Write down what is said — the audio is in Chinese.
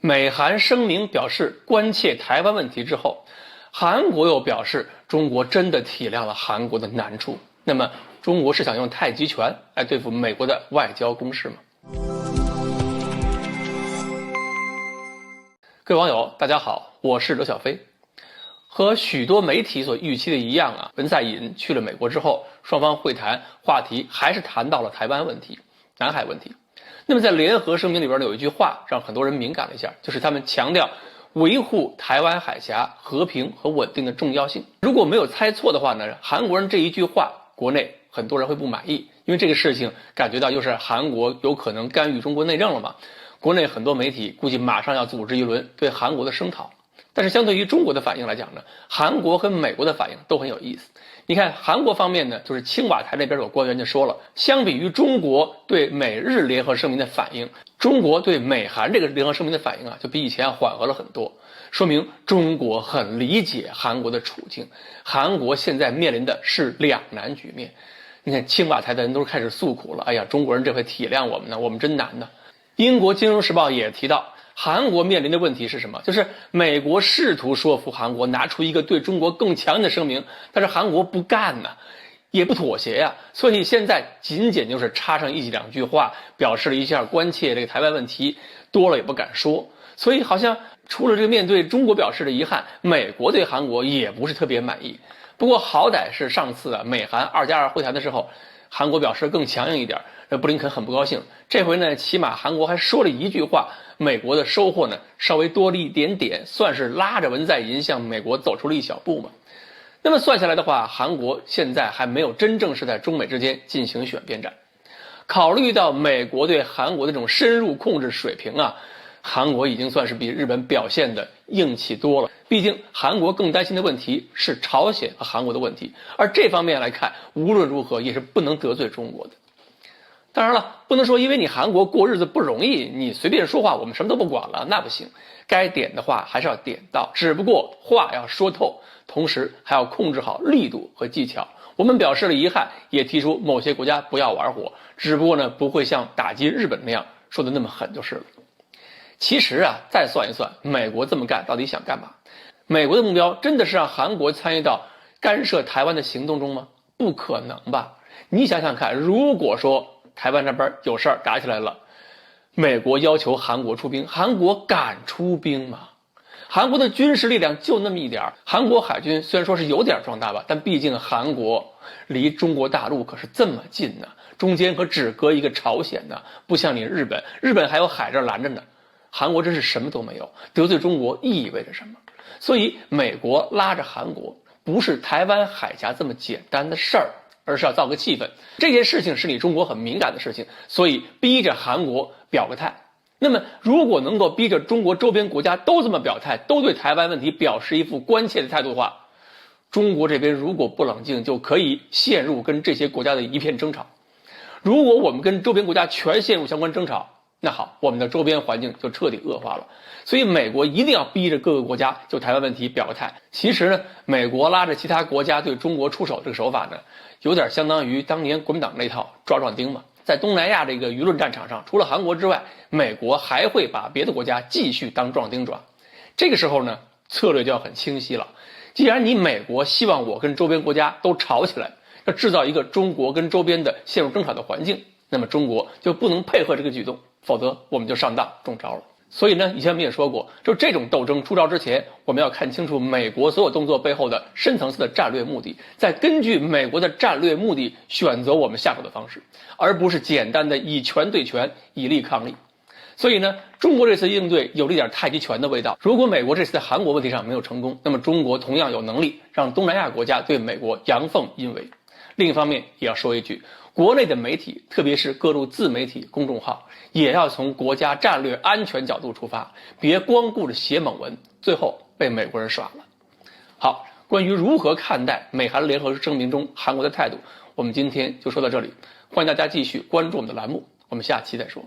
美韩声明表示关切台湾问题之后，韩国又表示中国真的体谅了韩国的难处。那么，中国是想用太极拳来对付美国的外交攻势吗？各位网友，大家好，我是刘小飞。和许多媒体所预期的一样文在寅去了美国之后，双方会谈话题还是谈到了台湾问题、南海问题。那么在联合声明里边有一句话让很多人敏感了一下，就是他们强调维护台湾海峡和平和稳定的重要性。如果没有猜错的话呢，韩国人这一句话，国内很多人会不满意，因为这个事情感觉到又是韩国有可能干预中国内政了嘛。国内很多媒体估计马上要组织一轮对韩国的声讨。但是相对于中国的反应来讲呢，韩国和美国的反应都很有意思。你看韩国方面呢，就是青瓦台那边有官员就说了，相比于中国对美日联合声明的反应，中国对美韩这个联合声明的反应就比以前缓和了很多，说明中国很理解韩国的处境。韩国现在面临的是两难局面。你看青瓦台的人都开始诉苦了，哎呀，中国人这回体谅我们呢，我们真难呢。英国金融时报也提到，韩国面临的问题是什么？就是美国试图说服韩国拿出一个对中国更强硬的声明，但是韩国不干也不妥协所以现在仅仅就是插上一两句话，表示了一下关切这个台湾问题，多了也不敢说。所以好像除了这个面对中国表示的遗憾，美国对韩国也不是特别满意。不过好歹是上次美韩2+2会谈的时候，韩国表示更强硬一点，布林肯很不高兴。这回呢，起码韩国还说了一句话，美国的收获呢稍微多了一点点，算是拉着文在寅向美国走出了一小步嘛。那么算下来的话，韩国现在还没有真正是在中美之间进行选边站。考虑到美国对韩国的这种深入控制水平韩国已经算是比日本表现的硬气多了。毕竟韩国更担心的问题是朝鲜和韩国的问题，而这方面来看，无论如何也是不能得罪中国的。当然了，不能说因为你韩国过日子不容易，你随便说话我们什么都不管了，那不行。该点的话还是要点到，只不过话要说透，同时还要控制好力度和技巧。我们表示了遗憾，也提出某些国家不要玩火，只不过呢不会像打击日本那样说的那么狠就是了。其实再算一算，美国这么干到底想干嘛？美国的目标真的是让韩国参与到干涉台湾的行动中吗？不可能吧。你想想看，如果说台湾这边有事儿打起来了，美国要求韩国出兵，韩国敢出兵吗？韩国的军事力量就那么一点，韩国海军虽然说是有点壮大吧，但毕竟韩国离中国大陆可是这么近中间可只隔一个朝鲜不像你日本，日本还有海这拦着呢。韩国真是什么都没有，得罪中国意味着什么？所以美国拉着韩国不是台湾海峡这么简单的事儿，而是要造个气氛。这件事情是你中国很敏感的事情，所以逼着韩国表个态。那么如果能够逼着中国周边国家都这么表态，都对台湾问题表示一副关切的态度的话，中国这边如果不冷静，就可以陷入跟这些国家的一片争吵。如果我们跟周边国家全陷入相关争吵，那好，我们的周边环境就彻底恶化了。所以美国一定要逼着各个国家就台湾问题表个态。其实呢，美国拉着其他国家对中国出手这个手法呢，有点相当于当年国民党那套抓壮丁嘛。在东南亚这个舆论战场上，除了韩国之外，美国还会把别的国家继续当壮丁抓。这个时候呢，策略就要很清晰了。既然你美国希望我跟周边国家都吵起来，要制造一个中国跟周边的陷入争吵的环境，那么中国就不能配合这个举动，否则我们就上当中招了。所以呢，以前我们也说过，就这种斗争出招之前，我们要看清楚美国所有动作背后的深层次的战略目的，再根据美国的战略目的选择我们下手的方式，而不是简单的以拳对拳，以力抗力。所以呢，中国这次应对有了一点太极拳的味道。如果美国这次在韩国问题上没有成功，那么中国同样有能力让东南亚国家对美国阳奉阴违。另一方面也要说一句，国内的媒体，特别是各路自媒体公众号，也要从国家战略安全角度出发，别光顾着写猛文，最后被美国人耍了。好，关于如何看待美韩联合声明中韩国的态度，我们今天就说到这里。欢迎大家继续关注我们的栏目，我们下期再说。